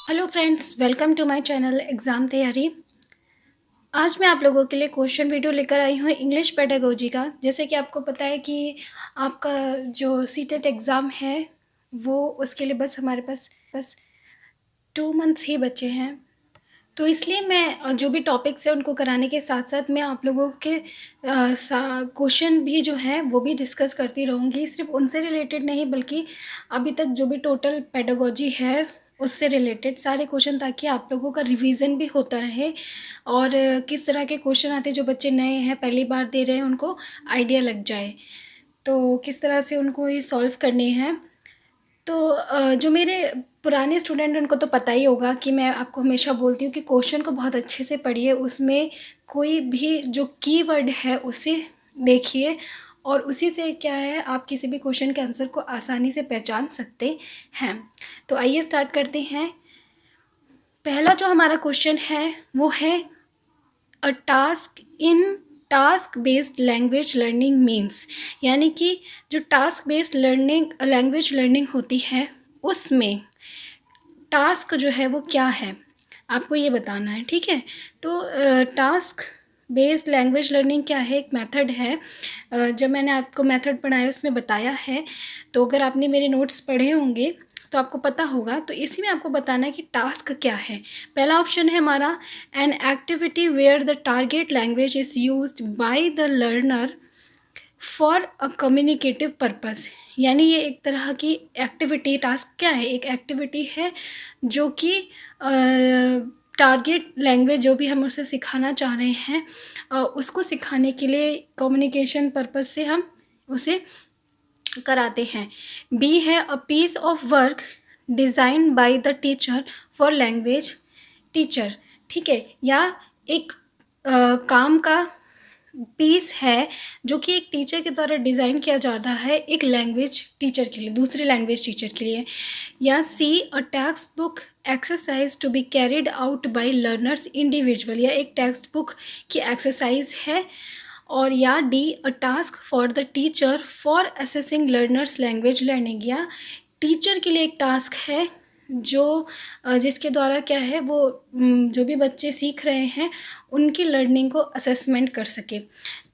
Hello friends, welcome to my channel exam तैयारी। आज मैं आप लोगों के लिए क्वेश्चन वीडियो लेकर आई हूँ इंग्लिश पेडागोजी का। जैसे कि आपको पता है कि आपका जो सीटेट एग्ज़ाम है वो उसके लिए बस हमारे पास 2 मंथ्स ही बचे हैं। तो इसलिए मैं जो भी टॉपिक्स हैं उनको कराने के साथ साथ मैं आप लोगों के क्वेश्चन भी जो है वो भी डिस्कस करती रहूँगी। सिर्फ उनसे रिलेटेड नहीं बल्कि अभी तक जो भी टोटल पेडागोजी है उससे रिलेटेड सारे क्वेश्चन, ताकि आप लोगों का रिवीजन भी होता रहे और किस तरह के क्वेश्चन आते हैं जो बच्चे नए हैं पहली बार दे रहे हैं उनको आइडिया लग जाए, तो किस तरह से उनको ये सॉल्व करनी है। तो जो मेरे पुराने स्टूडेंट हैं उनको तो पता ही होगा कि मैं आपको हमेशा बोलती हूँ कि क्वेश्चन को बहुत अच्छे से पढ़िए, उसमें कोई भी जो कीवर्ड है उसे देखिए और उसी से क्या है आप किसी भी क्वेश्चन के आंसर को आसानी से पहचान सकते हैं। तो आइए स्टार्ट करते हैं। पहला जो हमारा क्वेश्चन है वो है अ task in task based language learning means, यानी कि जो task based learning language learning होती है उसमें टास्क जो है वो क्या है आपको ये बताना है, ठीक है। तो टास्क बेस्ड लैंग्वेज लर्निंग क्या है, एक मेथड है। जब मैंने आपको मेथड पढ़ाया उसमें बताया है, तो अगर आपने मेरे नोट्स पढ़े होंगे तो आपको पता होगा। तो इसी में आपको बताना है कि टास्क क्या है। पहला ऑप्शन है हमारा an activity where the target language is used by the learner for a communicative purpose, यानी ये एक तरह की एक्टिविटी, टास्क क्या है, एक एक्टिविटी है जो कि टारगेट लैंग्वेज जो भी हम उसे सिखाना चाह रहे हैं उसको सिखाने के लिए कम्युनिकेशन पर्पस से हम उसे कराते हैं। बी है a piece of work design by the teacher for language teacher, ठीक है, या एक काम का पीस है जो कि एक टीचर के द्वारा डिज़ाइन किया जाता है एक लैंग्वेज टीचर के लिए, दूसरे लैंग्वेज टीचर के लिए। या C a text book exercise to be carried out by learners individual, या एक टेक्स्ट बुक की एक्सरसाइज है। और या D a task for the teacher for assessing learners language learning, या टीचर के लिए एक टास्क है जो जिसके द्वारा क्या है वो जो भी बच्चे सीख रहे हैं उनकी लर्निंग को असेसमेंट कर सके।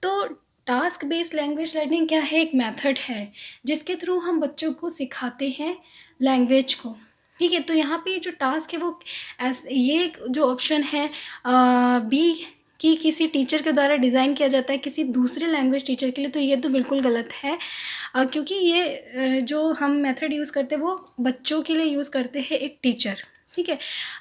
तो टास्क बेस्ड लैंग्वेज लर्निंग क्या है, एक मेथड है जिसके थ्रू हम बच्चों को सिखाते हैं लैंग्वेज को, ठीक है। तो यहाँ पे जो टास्क है वो ये जो ऑप्शन है बी कि किसी टीचर के द्वारा डिज़ाइन किया जाता है किसी दूसरे लैंग्वेज टीचर के लिए, तो ये तो बिल्कुल गलत है। क्योंकि ये जो हम मेथड यूज़ करते हैं वो बच्चों के लिए यूज़ करते हैं एक टीचर, ठीक है।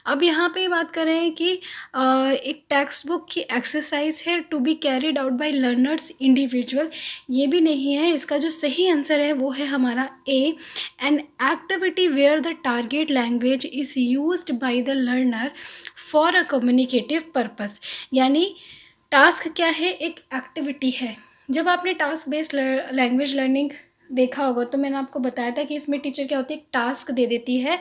अब यहाँ पे बात कर रहे हैं कि एक टेक्स्ट बुक की एक्सरसाइज है to be carried out by learners individual, ये भी नहीं है। इसका जो सही आंसर है वो है हमारा A an activity where the target language is used by the learner for a communicative purpose, यानी टास्क क्या है, एक एक्टिविटी है। जब आपने टास्क बेस्ड लैंग्वेज लर्निंग देखा होगा तो मैंने आपको बताया था कि इसमें टीचर क्या होती है, एक टास्क दे देती है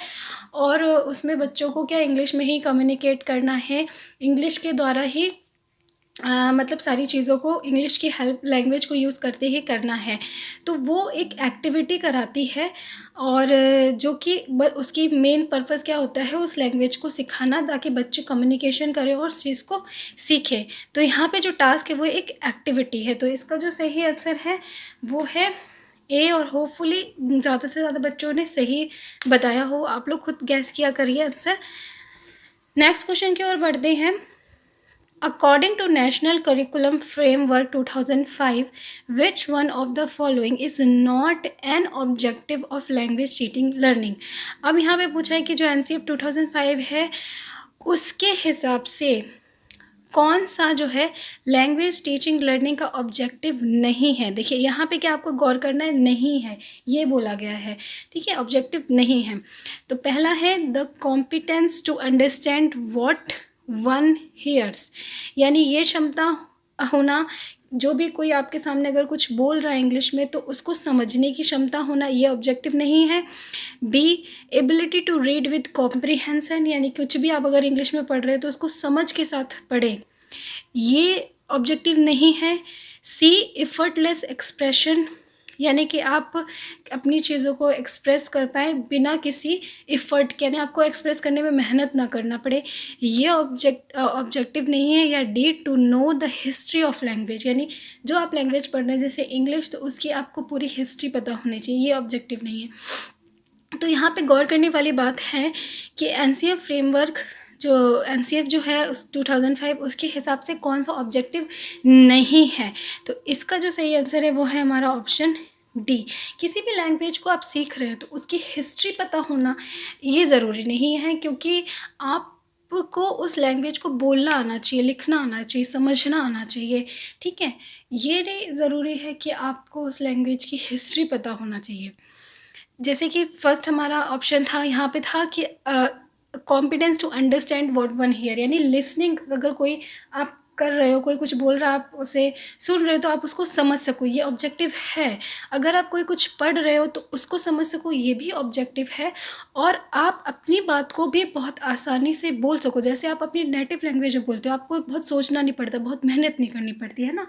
और उसमें बच्चों को क्या इंग्लिश में ही कम्युनिकेट करना है, इंग्लिश के द्वारा ही मतलब सारी चीज़ों को इंग्लिश की हेल्प लैंग्वेज को यूज़ करते ही करना है। तो वो एक एक्टिविटी कराती है और जो कि उसकी मेन पर्पस क्या होता है, उस लैंग्वेज को सिखाना ताकि बच्चे कम्युनिकेशन करें और उस चीज़ को सीखें। तो यहाँ पे जो टास्क है वो एक एक्टिविटी है। तो इसका जो सही आंसर है वो है ए, और होपफुली ज़्यादा से ज़्यादा बच्चों ने सही बताया हो। आप लोग खुद गैस किया करिए आंसर। नेक्स्ट क्वेश्चन की ओर बढ़ते हैं। According to National Curriculum Framework 2005, which one of the following is not an objective of language teaching learning? अब यहाँ पे पूछा है कि जो NCF 2005 है उसके हिसाब से कौन सा जो है लैंग्वेज टीचिंग लर्निंग का ऑब्जेक्टिव नहीं है। देखिए यहाँ पे क्या आपको गौर करना है, नहीं है ये बोला गया है, ठीक है, ऑब्जेक्टिव नहीं है। तो पहला है the competence to understand what one hears, यानी ये क्षमता होना, जो भी कोई आपके सामने अगर कुछ बोल रहा है इंग्लिश में तो उसको समझने की क्षमता होना, ये ऑब्जेक्टिव नहीं है। B ability to read with comprehension, यानी कुछ भी आप अगर इंग्लिश में पढ़ रहे हो तो उसको समझ के साथ पढ़ें, ये ऑब्जेक्टिव नहीं है। सी एफर्टलेस एक्सप्रेशन, यानी कि आप अपनी चीज़ों को एक्सप्रेस कर पाएँ बिना किसी एफ़र्ट के, यानी आपको एक्सप्रेस करने में मेहनत ना करना पड़े, ये ऑब्जेक्टिव नहीं है। या D, to know the history of language, यानी जो आप लैंग्वेज पढ़ रहे हैं जैसे इंग्लिश, तो उसकी आपको पूरी हिस्ट्री पता होनी चाहिए, ये ऑब्जेक्टिव नहीं है। तो यहाँ पे गौर करने वाली बात है कि एनसीएफ फ्रेमवर्क, जो एनसीएफ जो है उस 2005, उसके हिसाब से कौन सा ऑब्जेक्टिव नहीं है। तो इसका जो सही आंसर है वो है हमारा ऑप्शन डी। किसी भी लैंग्वेज को आप सीख रहे हैं तो उसकी हिस्ट्री पता होना ये ज़रूरी नहीं है, क्योंकि आपको उस लैंग्वेज को बोलना आना चाहिए, लिखना आना चाहिए, समझना आना चाहिए, ठीक है। ये नहीं ज़रूरी है कि आपको उस लैंग्वेज की हिस्ट्री पता होना चाहिए। जैसे कि फर्स्ट हमारा ऑप्शन था, यहाँ पे था कि competence to understand what one hear, यानी लिसनिंग, अगर कोई आप कर रहे हो, कोई कुछ बोल रहा है, आप उसे सुन रहे हो तो आप उसको समझ सको, ये ऑब्जेक्टिव है। अगर आप कोई कुछ पढ़ रहे हो तो उसको समझ सको, ये भी ऑब्जेक्टिव है। और आप अपनी बात को भी बहुत आसानी से बोल सको, जैसे आप अपनी नेटिव लैंग्वेज में बोलते हो, आपको बहुत सोचना नहीं पड़ता, बहुत मेहनत नहीं करनी पड़ती है ना,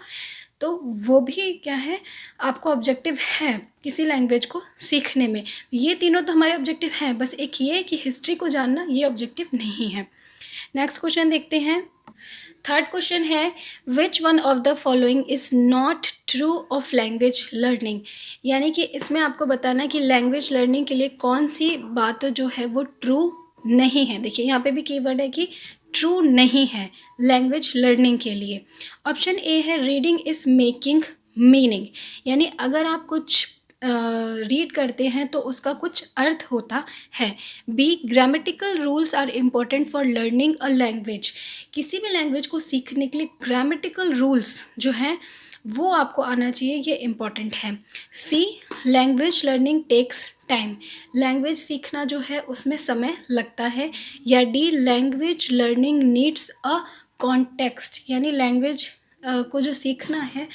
तो वो भी क्या है, आपको ऑब्जेक्टिव है किसी लैंग्वेज को सीखने में। ये तीनों तो हमारे ऑब्जेक्टिव हैं, बस एक ये कि हिस्ट्री को जानना ये ऑब्जेक्टिव नहीं है। नेक्स्ट क्वेश्चन देखते हैं। थर्ड क्वेश्चन है, which one of the following is not true of language learning, यानी कि इसमें आपको बताना है कि लैंग्वेज लर्निंग के लिए कौन सी बात जो है वो ट्रू नहीं है। देखिए यहाँ पे भी कीवर्ड है कि ट्रू नहीं है लैंग्वेज लर्निंग के लिए। ऑप्शन ए है, रीडिंग इज़ मेकिंग मीनिंग, यानी अगर आप कुछ रीड करते हैं तो उसका कुछ अर्थ होता है। B, grammatical rules are important for learning a language, किसी भी लैंग्वेज को सीखने के लिए ग्रामेटिकल रूल्स जो हैं वो आपको आना चाहिए, ये इम्पॉर्टेंट है। C, language learning takes time, language सीखना जो है उसमें समय लगता है। या D, language learning needs a context, यानी लैंग्वेज को जो सीखना है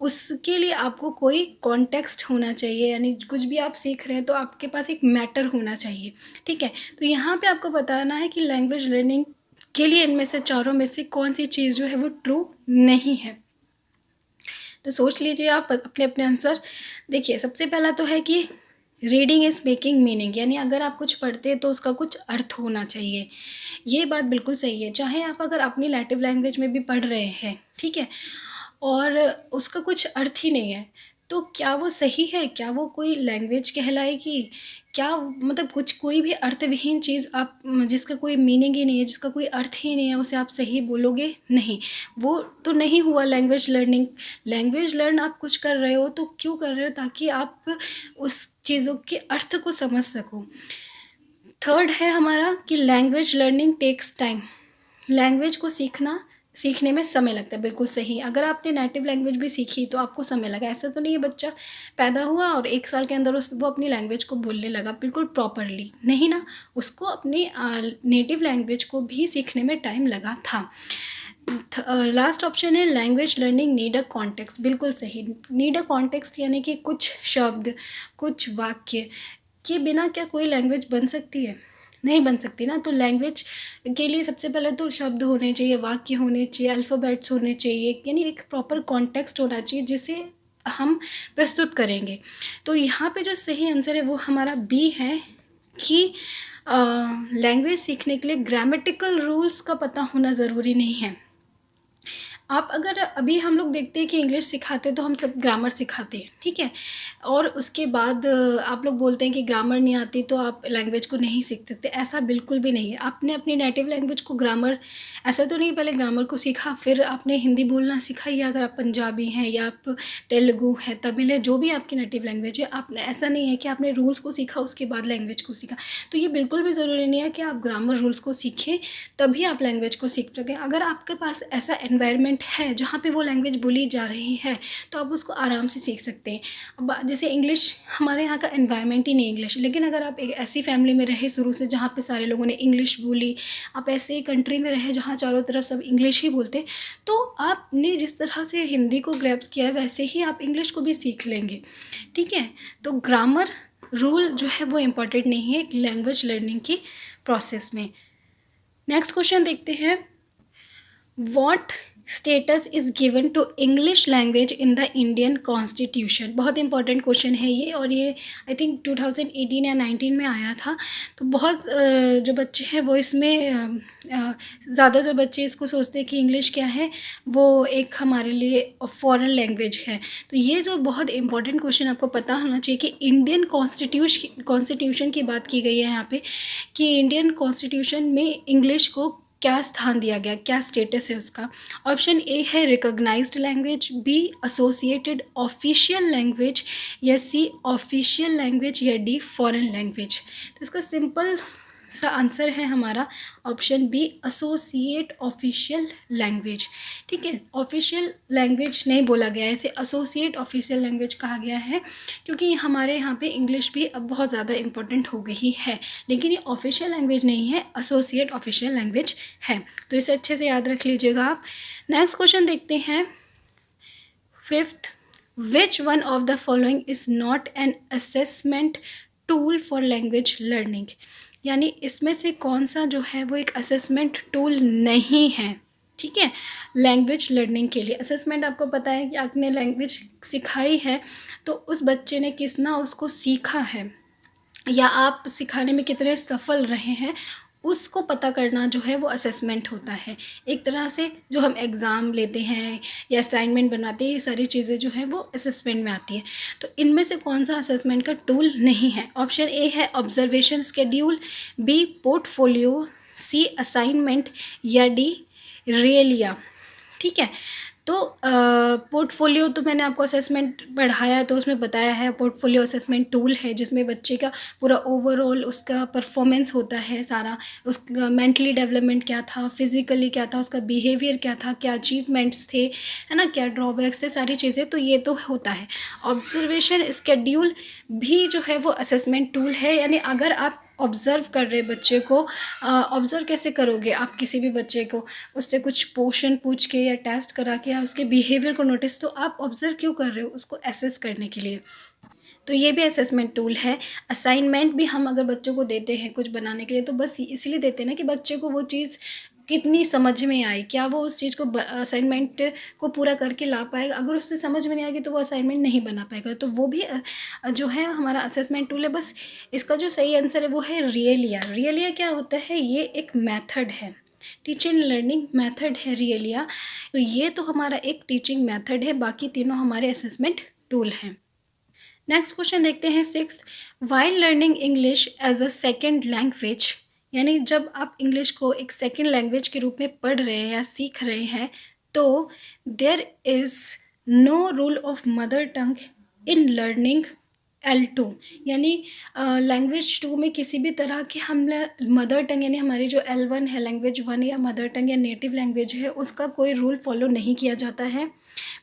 उसके लिए आपको कोई कॉन्टेक्स्ट होना चाहिए, यानी कुछ भी आप सीख रहे हैं तो आपके पास एक मैटर होना चाहिए, ठीक है। तो यहाँ पे आपको बताना है कि लैंग्वेज लर्निंग के लिए इनमें से चारों में से कौन सी चीज़ जो है वो ट्रू नहीं है। तो सोच लीजिए आप अपने अपने आंसर। देखिए सबसे पहला तो है कि रीडिंग इज़ मेकिंग मीनिंग, यानी अगर आप कुछ पढ़ते हैं तो उसका कुछ अर्थ होना चाहिए, ये बात बिल्कुल सही है। चाहे आप अगर अपनी नेटिव लैंग्वेज में भी पढ़ रहे हैं, ठीक है, और उसका कुछ अर्थ ही नहीं है, तो क्या वो सही है? क्या वो कोई लैंग्वेज कहलाएगी? क्या मतलब कुछ कोई भी अर्थविहीन चीज़ आप जिसका कोई मीनिंग ही नहीं है, जिसका कोई अर्थ ही नहीं है, उसे आप सही बोलोगे? नहीं, वो तो नहीं हुआ लैंग्वेज लर्निंग। लैंग्वेज लर्न आप कुछ कर रहे हो तो क्यों कर रहे हो? ताकि आप उस चीज़ों के अर्थ को समझ सको। थर्ड है हमारा कि language learning takes time, language को सीखने में समय लगता है, बिल्कुल सही। अगर आपने नेटिव लैंग्वेज भी सीखी तो आपको समय लगा, ऐसा तो नहीं है बच्चा पैदा हुआ और 1 साल के अंदर वो अपनी लैंग्वेज को बोलने लगा बिल्कुल प्रॉपरली, नहीं ना, उसको अपनी नेटिव लैंग्वेज को भी सीखने में टाइम लगा था। लास्ट ऑप्शन है, language learning need a context, बिल्कुल सही। नीड अ कॉन्टेक्स्ट यानी कि कुछ शब्द, कुछ वाक्य के बिना क्या कोई लैंग्वेज बन सकती है? नहीं बन सकती ना। तो लैंग्वेज के लिए सबसे पहले तो शब्द होने चाहिए, वाक्य होने चाहिए, अल्फ़ाबेट्स होने चाहिए, यानी एक प्रॉपर कॉन्टेक्स्ट होना चाहिए जिसे हम प्रस्तुत करेंगे। तो यहाँ पे जो सही आंसर है वो हमारा बी है कि लैंग्वेज सीखने के लिए ग्रामेटिकल रूल्स का पता होना ज़रूरी नहीं है। आप अगर अभी हम लोग देखते हैं कि इंग्लिश सिखाते हैं तो हम सब ग्रामर सिखाते हैं, ठीक है, और उसके बाद आप लोग बोलते हैं कि ग्रामर नहीं आती तो आप लैंग्वेज को नहीं सीख सकते, ऐसा बिल्कुल भी नहीं है। आपने अपनी नेटिव लैंग्वेज को ग्रामर, ऐसा तो नहीं पहले ग्रामर को सीखा फिर आपने हिंदी बोलना सीखा, या अगर आप पंजाबी हैं या आप तेलुगु है, तमिल है, जो भी आपकी नेटिव लैंग्वेज है, आपने ऐसा नहीं है कि आपने रूल्स को सीखा उसके बाद लैंग्वेज को सीखा। तो ये बिल्कुल भी ज़रूरी नहीं है कि आप ग्रामर रूल्स को सीखें तभी आप लैंग्वेज को सीख सकें। अगर आपके पास ऐसा एनवायरनमेंट है जहाँ पे वो लैंग्वेज बोली जा रही है तो आप उसको आराम से सीख सकते हैं। अब जैसे इंग्लिश, हमारे यहाँ का एनवायरनमेंट ही नहीं इंग्लिश, लेकिन अगर आप एक ऐसी फैमिली में रहे शुरू से जहाँ पे सारे लोगों ने इंग्लिश बोली, आप ऐसे कंट्री में रहे जहाँ चारों तरफ सब इंग्लिश ही बोलते, तो आपने जिस तरह से हिंदी को ग्रैप्स किया है वैसे ही आप इंग्लिश को भी सीख लेंगे, ठीक है। तो ग्रामर रूल जो है वो इम्पॉर्टेंट नहीं है लैंग्वेज लर्निंग की प्रोसेस में। नेक्स्ट क्वेश्चन देखते हैं, what status is given to English language in the Indian constitution. बहुत इंपॉर्टेंट क्वेश्चन है ये, और ये आई थिंक 2018 या 19 में आया था। तो बहुत जो बच्चे हैं वो इसमें ज़्यादातर बच्चे इसको सोचते हैं कि इंग्लिश क्या है, वो एक हमारे लिए फॉरेन लैंग्वेज है। तो ये जो बहुत इंपॉर्टेंट क्वेश्चन आपको पता होना चाहिए कि इंडियन कॉन्स्टिट्यूशन की बात की गई है यहाँ पे, कि इंडियन कॉन्स्टिट्यूशन में इंग्लिश को क्या स्थान दिया गया, क्या स्टेटस है उसका। ऑप्शन ए है recognised language, B associated official language, या सी ऑफिशियल लैंग्वेज, या डी फॉरेन लैंग्वेज। तो इसका सिंपल सा आंसर है हमारा option B, associate official language. ठीक है, ऑफिशियल लैंग्वेज नहीं बोला गया है, इसे एसोसिएट ऑफिशियल लैंग्वेज कहा गया है, क्योंकि हमारे यहाँ पे इंग्लिश भी अब बहुत ज़्यादा इम्पोर्टेंट हो गई है, लेकिन ये ऑफिशियल लैंग्वेज नहीं है, एसोसिएट ऑफिशियल लैंग्वेज है। तो इसे अच्छे से याद रख लीजिएगा आप। नेक्स्ट क्वेश्चन देखते हैं, fifth, which one of the following is not an assessment tool for language learning. यानी इसमें से कौन सा जो है वो एक असेसमेंट टूल नहीं है। ठीक है, लैंग्वेज लर्निंग के लिए असेसमेंट आपको पता है कि आपने लैंग्वेज सिखाई है तो उस बच्चे ने कितना उसको सीखा है, या आप सिखाने में कितने सफल रहे हैं, उसको पता करना जो है वो असेसमेंट होता है। एक तरह से जो हम एग्ज़ाम लेते हैं या असाइनमेंट बनाते हैं, ये सारी चीज़ें जो हैं वो असेसमेंट में आती है। तो इनमें से कौन सा असेसमेंट का टूल नहीं है। ऑप्शन ए है ऑब्जर्वेशन स्केड्यूल, बी पोर्टफोलियो, सी असाइनमेंट, या डी रियलिया। ठीक है, तो पोर्टफोलियो तो मैंने आपको असेसमेंट पढ़ाया है तो उसमें बताया है, पोर्टफोलियो असेसमेंट टूल है जिसमें बच्चे का पूरा ओवरऑल उसका परफॉर्मेंस होता है सारा, उसका मेंटली डेवलपमेंट क्या था, फिज़िकली क्या था, उसका बिहेवियर क्या था, क्या अचीवमेंट्स थे, है ना, क्या ड्रॉबैक्स थे, सारी चीज़ें, तो ये तो होता है। ऑब्जर्वेशन स्केड्यूल भी जो है वो असेसमेंट टूल है, यानी अगर आप ऑब्ज़र्व कर रहे बच्चे को, ऑब्ज़र्व कैसे करोगे आप किसी भी बच्चे को, उससे कुछ क्वेश्चन पूछ के या टेस्ट करा के या उसके बिहेवियर को नोटिस, तो आप ऑब्ज़र्व क्यों कर रहे हो, उसको एसेस करने के लिए। तो ये भी असेसमेंट टूल है। असाइनमेंट भी हम अगर बच्चों को देते हैं कुछ बनाने के लिए तो बस इसलिए देते हैं ना कि बच्चे को वो चीज़ कितनी समझ में आई, क्या वो उस चीज़ को असाइनमेंट को पूरा करके ला पाएगा। अगर उससे समझ में नहीं आएगी तो वो असाइनमेंट नहीं बना पाएगा। तो वो भी जो है हमारा असेसमेंट टूल है। बस इसका जो सही आंसर है वो है रियलिया। रियलिया क्या होता है, ये एक मेथड है, टीचिंग लर्निंग मेथड है रियलिया। तो ये तो हमारा एक टीचिंग मेथड है, बाकी तीनों हमारे असेसमेंट टूल हैं। नेक्स्ट क्वेश्चन देखते हैं sixth, while learning English as a second language. यानी जब आप इंग्लिश को एक सेकेंड लैंग्वेज के रूप में पढ़ रहे हैं या सीख रहे हैं तो there is no rule of mother tongue in learning L2। यानी लैंग्वेज 2 में किसी भी तरह की हम मदर टंग यानी हमारी जो L1 है, लैंग्वेज 1 या मदर टंग या नेटिव लैंग्वेज है, उसका कोई रूल फॉलो नहीं किया जाता है।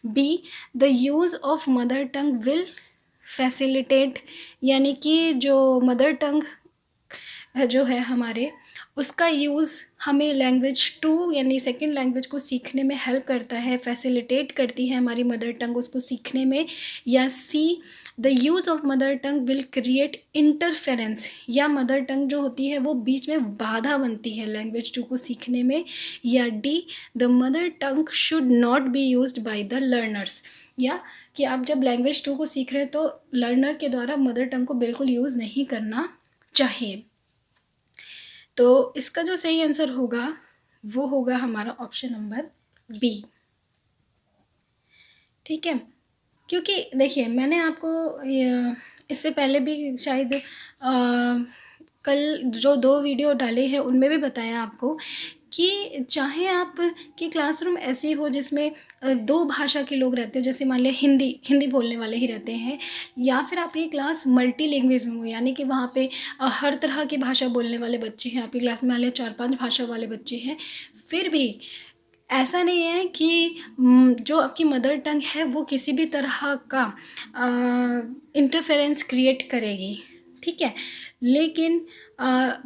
B, the use of mother tongue will facilitate, यानी कि जो मदर टंग जो है हमारे, उसका यूज़ हमें लैंग्वेज 2 यानी सेकंड लैंग्वेज को सीखने में हेल्प करता है, फैसिलिटेट करती है हमारी मदर टंग उसको सीखने में। या C, the use of mother tongue will create interference, या मदर टंग जो होती है वो बीच में बाधा बनती है लैंग्वेज 2 को सीखने में। या D, the mother tongue should not be used by the learners, या कि आप जब लैंग्वेज 2 को सीख रहे हैं तो लर्नर के द्वारा मदर टंग को बिल्कुल यूज़ नहीं करना चाहिए। तो इसका जो सही आंसर होगा वो होगा हमारा ऑप्शन नंबर बी। ठीक है, क्योंकि देखिए मैंने आपको इससे पहले भी शायद कल जो 2 वीडियो डाले हैं उनमें भी बताया आपको कि चाहे आप की क्लासरूम ऐसी हो जिसमें 2 भाषा के लोग रहते हो, जैसे मान लिया हिंदी बोलने वाले ही रहते हैं, या फिर आपकी क्लास मल्टी लैंग्वेज हो, यानी कि वहाँ पे हर तरह की भाषा बोलने वाले बच्चे हैं, आपकी क्लास में मान लिया 4-5 भाषा वाले बच्चे हैं, फिर भी ऐसा नहीं है कि जो आपकी मदर टंग है वो किसी भी तरह का इंटरफेरेंस क्रिएट करेगी। ठीक है, लेकिन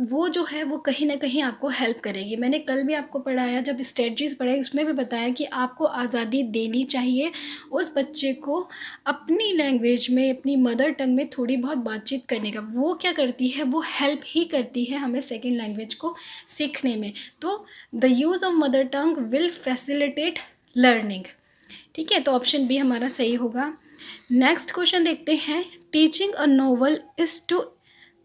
वो जो है वो कहीं ना कहीं आपको हेल्प करेगी। मैंने कल भी आपको पढ़ाया, जब स्ट्रेटजीज पढ़ाई उसमें भी बताया कि आपको आज़ादी देनी चाहिए उस बच्चे को अपनी लैंग्वेज में, अपनी मदर टंग में थोड़ी बहुत बातचीत करने का। वो क्या करती है, वो हेल्प ही करती है हमें सेकेंड लैंग्वेज को सीखने में। तो the use of mother tongue will facilitate learning. ठीक है, तो ऑप्शन बी हमारा सही होगा। नेक्स्ट क्वेश्चन देखते हैं, teaching a novel is to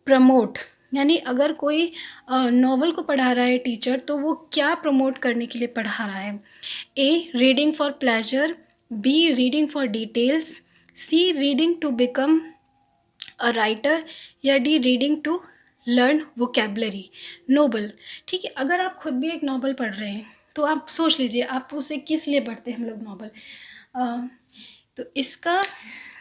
promote, यानी अगर कोई नॉवल को पढ़ा रहा है टीचर, तो वो क्या प्रमोट करने के लिए पढ़ा रहा है? A reading for pleasure, B reading for details, C reading to become a writer, या D reading to learn vocabulary noble. ठीक है, अगर आप खुद भी एक नॉवल पढ़ रहे हैं तो आप सोच लीजिए आप उसे किस लिए पढ़ते हैं हम लोग नॉवल। तो इसका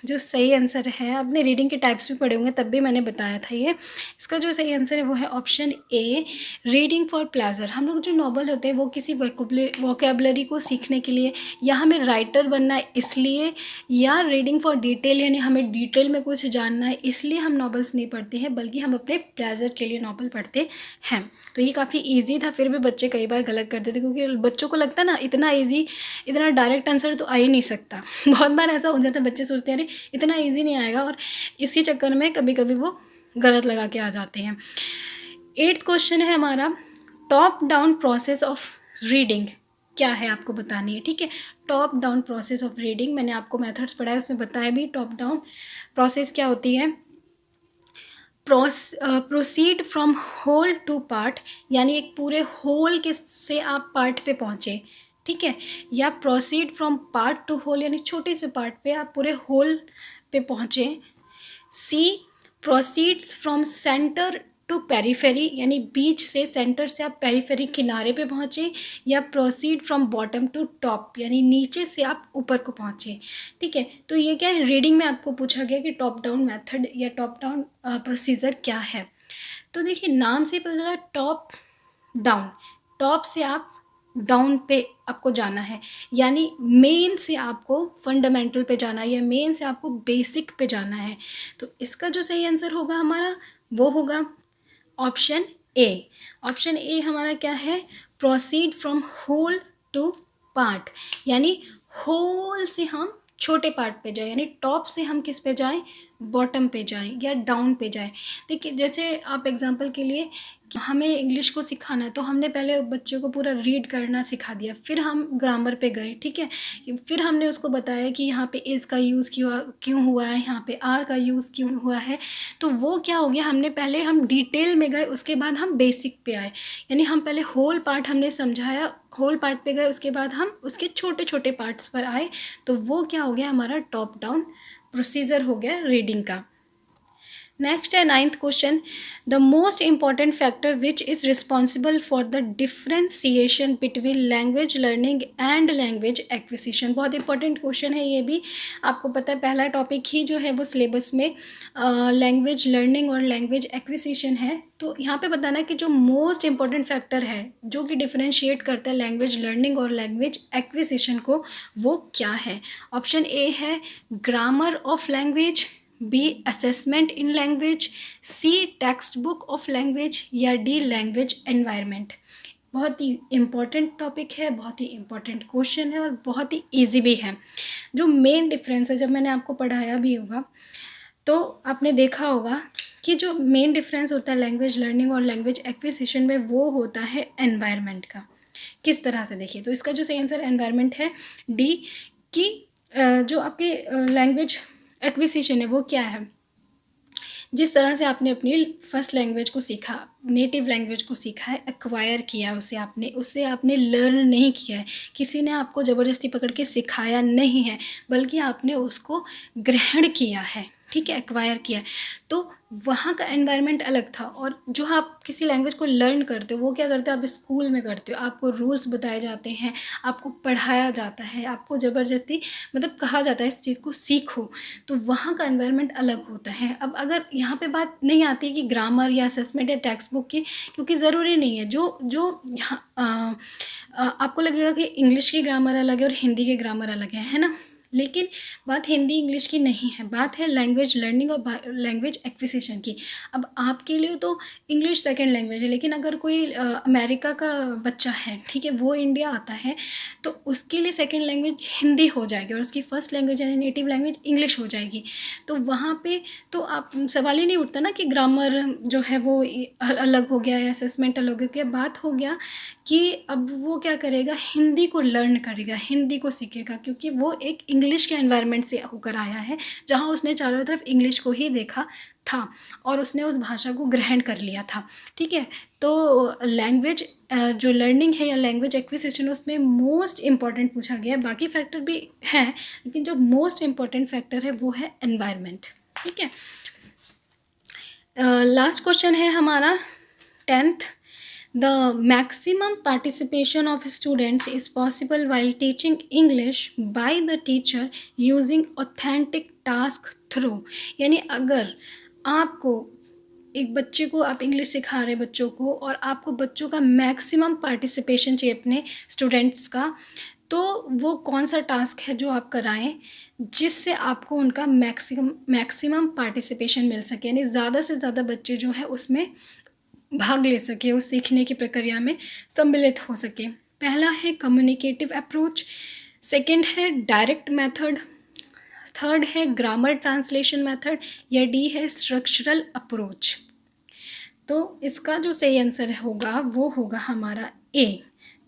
जो सही आंसर है, आपने रीडिंग के टाइप्स भी पढ़े होंगे तब भी मैंने बताया था ये, इसका जो सही आंसर है वो है option A reading for pleasure. हम लोग जो नॉवल होते हैं वो किसी वोकेबलरी को सीखने के लिए, या हमें राइटर बनना है इसलिए, या रीडिंग फॉर डिटेल यानी हमें डिटेल में कुछ जानना है इसलिए हम नॉवेल्स नहीं पढ़ते हैं, बल्कि हम अपने प्लेजर के लिए नॉवल पढ़ते हैं। तो ये काफ़ी ईजी था, फिर भी बच्चे कई बार गलत करते थे, क्योंकि बच्चों को लगता है ना इतना ईजी, इतना डायरेक्ट आंसर तो आ ही नहीं सकता। बहुत बार ऐसा हो जाता है, बच्चे सोचते हैं अरे इतना ईजी नहीं आएगा, और इसी चक्कर में कभी कभी वो गलत लगा के आ जाते हैं। 8th क्वेश्चन है हमारा, top down process of reading क्या है आपको बतानी है। ठीक है, top down process of reading मैंने आपको मेथड्स पढ़ाया, उसमें बताया भी टॉप डाउन प्रोसेस क्या होती है। Proceed from whole to part, यानी एक पूरे होल के से आप पार्ट पे पहुँचे। ठीक है, या proceed from part to whole, यानी छोटे से पार्ट पे आप पूरे होल पे पहुँचे। C proceeds from centre to periphery, यानी बीच से, सेंटर से आप पेरीफेरी किनारे पे पहुँचे, या proceed from bottom to top, यानी नीचे से आप ऊपर को पहुँचे। ठीक है, तो ये क्या है, रीडिंग में आपको पूछा गया कि टॉप डाउन मेथड या टॉप डाउन प्रोसीजर क्या है। तो देखिए नाम से पता चला टॉप डाउन, टॉप से आप डाउन पे आपको जाना है, यानी मेन से आपको फंडामेंटल पे जाना है, या मेन से आपको बेसिक पे जाना है। तो इसका जो सही आंसर होगा हमारा वो होगा ऑप्शन ए। ऑप्शन ए हमारा क्या है, proceed from whole to part, यानी होल से हम छोटे पार्ट पे जाए, यानी टॉप से हम किस पे जाएं, बॉटम पे जाएं या डाउन पे जाएं। देखिए जैसे आप एग्जांपल के लिए, हमें इंग्लिश को सिखाना है तो हमने पहले बच्चे को पूरा रीड करना सिखा दिया, फिर हम ग्रामर पे गए। ठीक है, फिर हमने उसको बताया कि यहाँ पे इज़ का यूज़ क्यों हुआ है, यहाँ पे आर का यूज़ क्यों हुआ है। तो वो क्या हो गया, हमने पहले हम डिटेल में गए, उसके बाद हम बेसिक पे आए, यानी हम पहले होल पार्ट हमने समझाया, होल पार्ट पे गए, उसके बाद हम उसके छोटे छोटे पार्ट्स पर आए। तो वो क्या हो गया, हमारा टॉप डाउन प्रोसीजर हो गया रीडिंग का। नेक्स्ट है 9th question, the most important factor which is responsible for the differentiation between language learning and language acquisition. बहुत इंपॉर्टेंट क्वेश्चन है ये भी, आपको पता है पहला टॉपिक ही जो है वो सिलेबस में लैंग्वेज लर्निंग और लैंग्वेज एक्विजिशन है। तो यहाँ पे बताना है कि जो मोस्ट इम्पॉर्टेंट फैक्टर है जो कि डिफ्रेंशिएट करता है लैंग्वेज लर्निंग और लैंग्वेज एक्विजिशन को, वो क्या है। ऑप्शन ए है grammar of language, B assessment in language, C textbook of language, या डी लैंग्वेज एनवायरनमेंट। बहुत ही इम्पॉर्टेंट टॉपिक है, बहुत ही इम्पॉर्टेंट क्वेश्चन है और बहुत ही इजी भी है। जो मेन डिफरेंस है, जब मैंने आपको पढ़ाया भी होगा तो आपने देखा होगा कि जो मेन डिफरेंस होता है लैंग्वेज लर्निंग और लैंग्वेज एक्विजिशन में, वो होता है एनवायरनमेंट का। किस तरह से, देखिए तो इसका जो सही आंसर एनवायरनमेंट है डी, कि जो आपकी लैंग्वेज एक्विजिशन है वो क्या है, जिस तरह से आपने अपनी फर्स्ट लैंग्वेज को सीखा, नेटिव लैंग्वेज को सीखा है, एक्वायर किया उससे आपने लर्न नहीं किया है, किसी ने आपको ज़बरदस्ती पकड़ के सिखाया नहीं है, बल्कि आपने उसको ग्रहण किया है। ठीक है, एक्वायर किया है, तो वहाँ का एनवायरनमेंट अलग था। और जो आप किसी लैंग्वेज को लर्न करते हो वो क्या करते हो, आप स्कूल में करते हो, आपको रूल्स बताए जाते हैं, आपको पढ़ाया जाता है, आपको ज़बरदस्ती मतलब कहा जाता है इस चीज़ को सीखो, तो वहाँ का एनवायरनमेंट अलग होता है। अब अगर यहाँ पे बात नहीं आती कि ग्रामर या असेसमेंट या टेक्स्ट बुक की, क्योंकि ज़रूरी नहीं है, जो यहाँ आपको लगेगा कि इंग्लिश की ग्रामर अलग है और हिंदी के ग्रामर अलग है ना, लेकिन बात हिंदी इंग्लिश की नहीं है, बात है लैंग्वेज लर्निंग और लैंग्वेज एक्विजिशन की। अब आपके लिए तो इंग्लिश सेकंड लैंग्वेज है, लेकिन अगर कोई अमेरिका का बच्चा है, ठीक है, वो इंडिया आता है, तो उसके लिए सेकंड लैंग्वेज हिंदी हो जाएगी और उसकी फर्स्ट लैंग्वेज यानी नेटिव लैंग्वेज इंग्लिश हो जाएगी। तो वहाँ पे तो आप सवाल ही नहीं उठता ना कि ग्रामर जो है वो अलग हो गया या असेसमेंट अलग हो गया। बात हो गया कि अब वो क्या करेगा, हिंदी को लर्न करेगा, हिंदी को सीखेगा, क्योंकि वो एक इंग्लिश के एनवायरनमेंट से होकर आया है जहाँ उसने चारों तरफ इंग्लिश को ही देखा था और उसने उस भाषा को ग्रहण कर लिया था। ठीक है, तो लैंग्वेज जो लर्निंग है या लैंग्वेज एक्विजिशन उसमें मोस्ट इम्पॉर्टेंट पूछा गया है। बाकी फैक्टर भी हैं लेकिन जो मोस्ट इम्पॉर्टेंट फैक्टर है वो है एनवायरनमेंट। ठीक है, लास्ट क्वेश्चन है हमारा 10th। The maximum participation of students is possible while teaching English by the teacher using authentic task through। यानी अगर आपको एक बच्चे को आप इंग्लिश सिखा रहे बच्चों को और आपको बच्चों का मैक्सिमम पार्टिसिपेशन चाहिए अपने स्टूडेंट्स का, तो वो कौन सा टास्क है जो आप कराएं जिससे आपको उनका मैक्सिमम पार्टिसिपेशन मिल सके, यानी ज़्यादा से ज़्यादा बच्चे जो है उसमें भाग ले सके, उस सीखने की प्रक्रिया में सम्मिलित हो सके। पहला है कम्युनिकेटिव अप्रोच, सेकंड है डायरेक्ट मेथड, थर्ड है ग्रामर ट्रांसलेशन मेथड, या डी है स्ट्रक्चरल अप्रोच। तो इसका जो सही आंसर होगा वो होगा हमारा ए,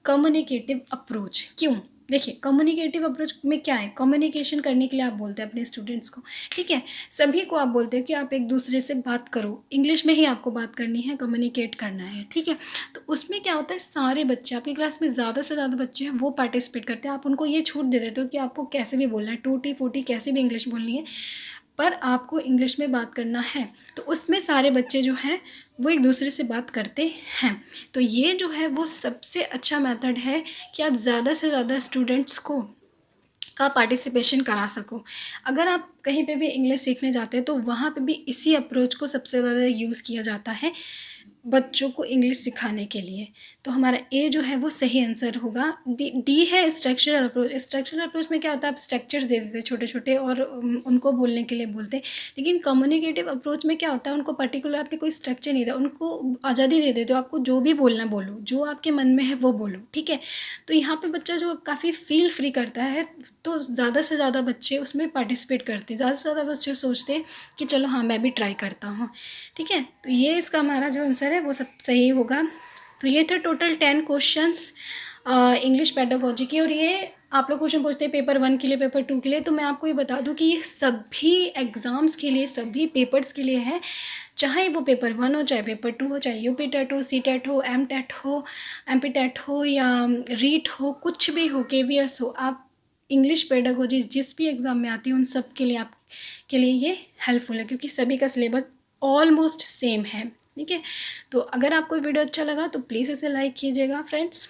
कम्युनिकेटिव अप्रोच। क्यों? देखिए, कम्युनिकेटिव अप्रोच में क्या है, कम्युनिकेशन करने के लिए आप बोलते हैं अपने स्टूडेंट्स को, ठीक है, सभी को आप बोलते हैं कि आप एक दूसरे से बात करो, इंग्लिश में ही आपको बात करनी है, कम्युनिकेट करना है। ठीक है, तो उसमें क्या होता है, सारे बच्चे आपकी क्लास में ज़्यादा से ज़्यादा बच्चे हैं वो पार्टिसिपेट करते हैं। आप उनको ये छूट दे देते हो कि आपको कैसे भी बोलना है, टूटी फूटी कैसे भी इंग्लिश बोलनी है, पर आपको इंग्लिश में बात करना है। तो उसमें सारे बच्चे जो हैं वो एक दूसरे से बात करते हैं। तो ये जो है वो सबसे अच्छा मेथड है कि आप ज़्यादा से ज़्यादा स्टूडेंट्स को का पार्टिसिपेशन करा सको। अगर आप कहीं पे भी इंग्लिश सीखने जाते हैं तो वहाँ पे भी इसी अप्रोच को सबसे ज़्यादा यूज़ किया जाता है बच्चों को इंग्लिश सिखाने के लिए। तो हमारा ए जो है वो सही आंसर होगा। डी है स्ट्रक्चरल अप्रोच। स्ट्रक्चरल अप्रोच में क्या होता है, आप स्ट्रक्चर्स दे देते हैं छोटे छोटे और उनको बोलने के लिए बोलते हैं। लेकिन कम्युनिकेटिव अप्रोच में क्या होता है, उनको पर्टिकुलर आपने कोई स्ट्रक्चर नहीं दिया, उनको आज़ादी दे देते हो, आपको जो भी बोलना बोलो, जो आपके मन में है वो बोलो। ठीक है, तो यहाँ पे बच्चा जो काफ़ी फील फ्री करता है तो ज़्यादा से ज़्यादा बच्चे उसमें पार्टिसिपेट करते हैं, ज़्यादा से ज़्यादा बच्चे सोचते हैं कि चलो हाँ मैं भी ट्राई करता हूँ। ठीक है, तो ये इसका हमारा जो आंसर है वो सब सही होगा। तो ये थे टोटल 10 क्वेश्चंस इंग्लिश पेडागोजी की। और ये आप लोग क्वेश्चन पूछते हैं पेपर 1 के लिए, पेपर 2 के लिए, तो मैं आपको ये बता दूं कि ये सभी एग्ज़ाम्स के लिए, सभी पेपर्स के लिए है, चाहे वो पेपर 1 हो, चाहे पेपर 2 हो, चाहे यूपी टेट हो, सी टेट हो, एम टेट हो, एमपी टेट हो या रीट हो, कुछ भी हो, केवीएस हो, आप इंग्लिश पेडागोजी जिस भी एग्ज़ाम में आती है उन सब के लिए आप के लिए ये हेल्पफुल है, क्योंकि सभी का सिलेबस ऑलमोस्ट सेम है। ठीक है, तो अगर आपको वीडियो अच्छा लगा तो प्लीज़ इसे लाइक कीजिएगा फ्रेंड्स।